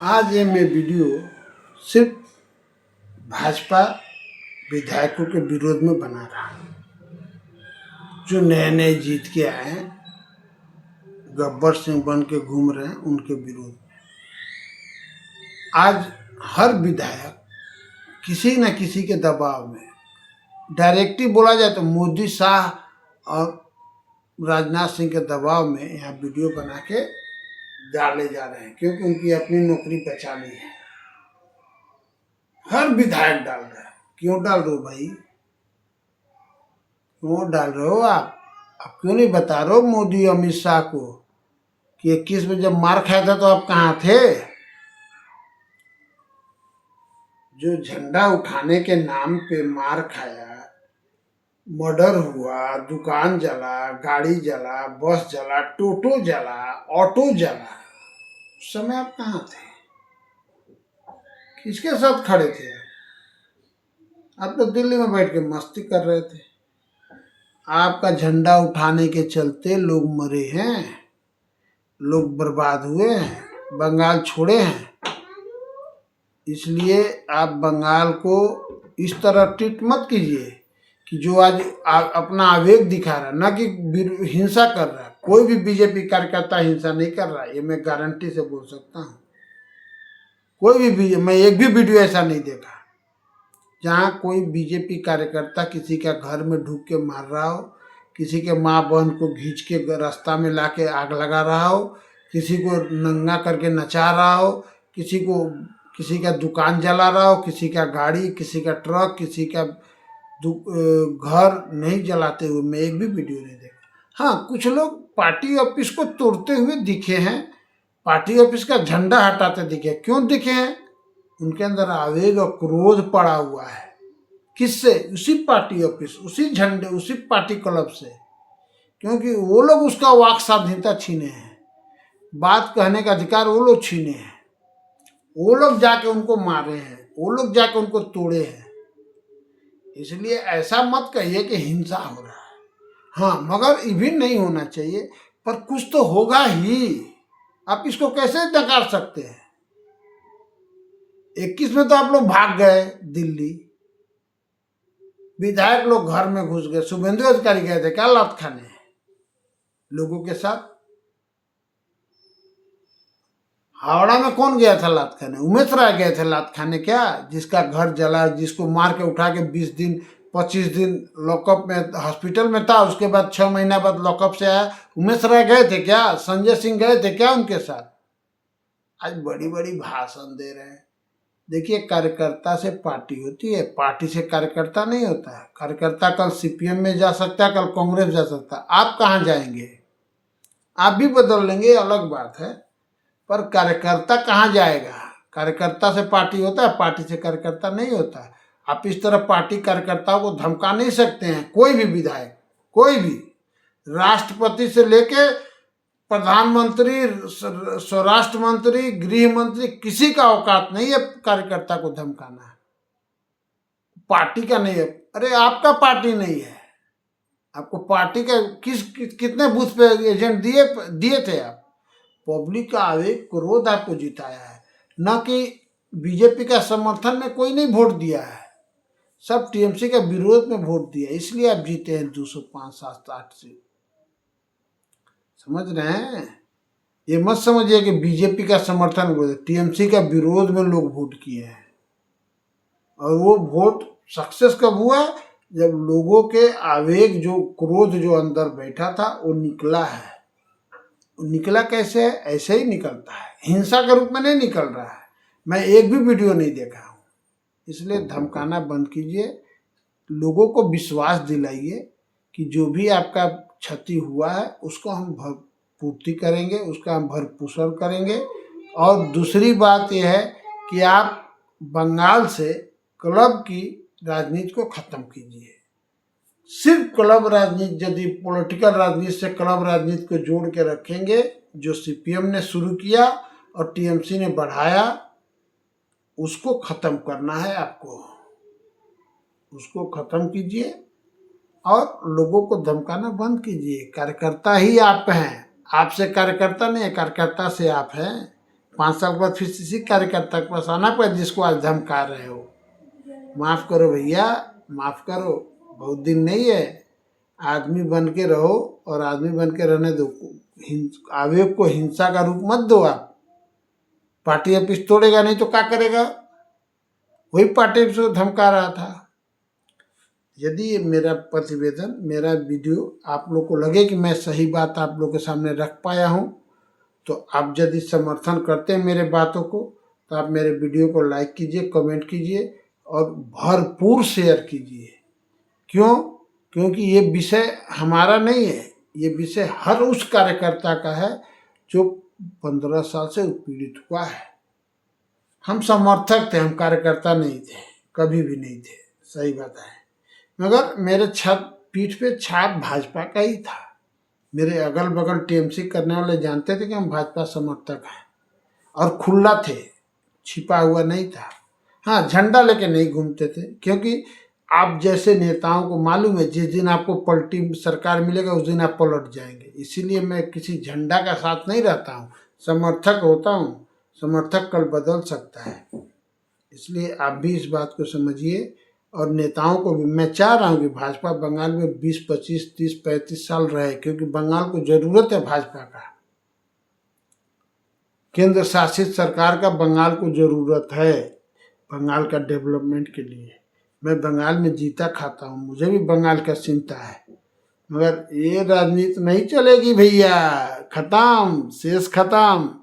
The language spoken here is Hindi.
आज ये मैं वीडियो सिर्फ भाजपा विधायकों के विरोध में बना रहा हूँ, जो नए नए जीत के आए हैं, गब्बर सिंह बन के घूम रहे हैं, उनके विरोध में। आज हर विधायक किसी न किसी के दबाव में, डायरेक्टली बोला जाए तो मोदी, शाह और राजनाथ सिंह के दबाव में यहाँ वीडियो बना के डाले जा रहे हैं, क्योंकि उनकी अपनी नौकरी बचानी है। हर विधायक डाल रहा है। क्यों डाल रहे हो भाई? क्यों डाल रहे हो आप क्यों नहीं बता रहे हो मोदी अमित शाह को कि 21 में जब मार खाया था तो आप कहाँ थे? जो झंडा उठाने के नाम पे मार खाया, मर्डर हुआ, दुकान जला, गाड़ी जला, बस जला, टोटो जला, ऑटो जला, उस समय आप कहाँ थे? किसके साथ खड़े थे? आप तो दिल्ली में बैठ के मस्ती कर रहे थे। आपका झंडा उठाने के चलते लोग मरे हैं, लोग बर्बाद हुए हैं, बंगाल छोड़े हैं। इसलिए आप बंगाल को इस तरह ट्रीट मत कीजिए कि जो आज अपना आवेग दिखा रहा है, ना कि हिंसा कर रहा है। कोई भी बीजेपी कार्यकर्ता हिंसा नहीं कर रहा है, ये मैं गारंटी से बोल सकता हूँ। कोई भी मैं एक भी वीडियो ऐसा नहीं देखा जहाँ कोई बीजेपी कार्यकर्ता किसी का घर में ढूक के मार रहा हो, किसी के माँ बहन को खींच के रास्ता में ला के आग लगा रहा हो, किसी को नंगा करके नचा रहा हो, किसी का दुकान जला रहा हो, किसी का गाड़ी, किसी का ट्रक, किसी का घर नहीं जलाते हुए मैं एक भी वीडियो नहीं देखा। हाँ, कुछ लोग पार्टी ऑफिस को तोड़ते हुए दिखे हैं, पार्टी ऑफिस का झंडा हटाते दिखे। क्यों दिखे हैं? उनके अंदर आवेग और क्रोध पड़ा हुआ है। किससे? उसी पार्टी ऑफिस, उसी झंडे, उसी पार्टी क्लब से। क्योंकि वो लोग उसका वाक स्वाधीनता छीने हैं, बात कहने का अधिकार वो लोग छीने हैं, वो लोग जाके उनको मारे हैं, वो लोग जाके उनको तोड़े हैं। इसलिए ऐसा मत कहिए कि हिंसा हो रहा है। हाँ, मगर ये भी नहीं होना चाहिए, पर कुछ तो होगा ही। आप इसको कैसे नकार सकते हैं? 21 में तो आप लोग भाग गए दिल्ली, विधायक लोग घर में घुस गए। शुभेंदु अधिकारी गए थे क्या लात खाने लोगों के साथ? हावड़ा में कौन गया था लात खाने? उमेश राय गए थे लात खाने क्या? जिसका घर जला, जिसको मार के उठा के 20 दिन 25 दिन लॉकअप में, हॉस्पिटल में था, उसके बाद 6 महीना बाद लॉकअप से आया। उमेश राय गए थे क्या? संजय सिंह गए थे क्या उनके साथ? आज बड़ी बड़ी भाषण दे रहे हैं। देखिए, कार्यकर्ता से पार्टी होती है, पार्टी से कार्यकर्ता नहीं होता है। कार्यकर्ता कल सीपीएम में जा सकता है, कल कांग्रेस जा सकता है। आप कहाँ जाएंगे? आप भी बदल लेंगे, अलग बात है, पर कार्यकर्ता कहाँ जाएगा? कार्यकर्ता से पार्टी होता है, पार्टी से कार्यकर्ता नहीं होता है। आप इस तरह पार्टी कार्यकर्ताओं को धमका नहीं सकते हैं। कोई भी विधायक, कोई भी, राष्ट्रपति से लेके प्रधानमंत्री, स्वराष्ट्र मंत्री, गृह मंत्री, किसी का औकात नहीं है कार्यकर्ता को धमकाना है। पार्टी का नहीं है। अरे आपका पार्टी नहीं है, आपको पार्टी का कितने बूथ पे एजेंट दिए थे आप? पब्लिक का आवेग, क्रोध आपको जिताया है, न कि बीजेपी का समर्थन में कोई नहीं वोट दिया है। सब टीएमसी के विरोध में वोट दिया, इसलिए आप जीते हैं 205, 7, 8 से। समझ रहे हैं? ये मत समझिए कि बीजेपी का समर्थन, टीएमसी का विरोध में लोग वोट किए हैं। और वो वोट सक्सेस कब हुआ? जब लोगों के आवेग, जो क्रोध जो अंदर बैठा था, वो निकला है। निकला कैसे है? ऐसे ही निकलता है, हिंसा के रूप में नहीं निकल रहा है। मैं एक भी वीडियो नहीं देखा हूँ। इसलिए धमकाना बंद कीजिए, लोगों को विश्वास दिलाइए कि जो भी आपका क्षति हुआ है उसको हम पूर्ति करेंगे, उसका हम भरपूर करेंगे। और दूसरी बात यह है कि आप बंगाल से क्लब की राजनीति को खत्म कीजिए। सिर्फ क्लब राजनीति, यदि पॉलिटिकल राजनीति से क्लब राजनीति को जोड़ के रखेंगे, जो सीपीएम ने शुरू किया और टीएमसी ने बढ़ाया, उसको खत्म करना है आपको। उसको खत्म कीजिए और लोगों को धमकाना बंद कीजिए। कार्यकर्ता ही आप हैं, आपसे कार्यकर्ता नहीं है, कार्यकर्ता से आप हैं। 5 साल के बाद फिर इसी कार्यकर्ता के पास आना पड़े जिसको आज धमका रहे हो। माफ करो भैया, माफ करो, बहुत दिन नहीं है। आदमी बन के रहो और आदमी बन के रहने दो। आवेग को हिंसा का रूप मत दो आप। पार्टी ऑफिस तोड़ेगा नहीं तो क्या करेगा? वही पार्टी ऑफिस को धमका रहा था। यदि ये मेरा प्रतिवेदन, मेरा वीडियो आप लोग को लगे कि मैं सही बात आप लोग के सामने रख पाया हूँ, तो आप यदि समर्थन करते हैं मेरे बातों को, तो आप मेरे वीडियो को लाइक कीजिए, कमेंट कीजिए और भरपूर शेयर कीजिए। क्यों? क्योंकि ये विषय हमारा नहीं है, ये विषय हर उस कार्यकर्ता का है जो 15 साल से उत्पीड़ित हुआ है। हम समर्थक थे, हम कार्यकर्ता नहीं थे, कभी भी नहीं थे, सही बात है। मगर मेरे पीठ पे छाप भाजपा का ही था। मेरे अगल बगल टीएमसी करने वाले जानते थे कि हम भाजपा समर्थक हैं और खुला थे, छिपा हुआ नहीं था। हाँ, झंडा लेके नहीं घूमते थे, क्योंकि आप जैसे नेताओं को मालूम है जिस दिन आपको पलटी सरकार मिलेगा उस दिन आप पलट जाएंगे। इसीलिए मैं किसी झंडा का साथ नहीं रहता हूँ, समर्थक होता हूँ। समर्थक कल बदल सकता है, इसलिए आप भी इस बात को समझिए। और नेताओं को भी मैं चाह रहा हूँ कि भाजपा बंगाल में 20, 25, 30, 35 साल रहे, क्योंकि बंगाल को जरूरत है भाजपा का। केंद्र शासित सरकार का बंगाल को जरूरत है, बंगाल का डेवलपमेंट के लिए। मैं बंगाल में जीता खाता हूँ, मुझे भी बंगाल का चिंता है। मगर ये राजनीति नहीं चलेगी भैया, खत्म, शेष खत्म।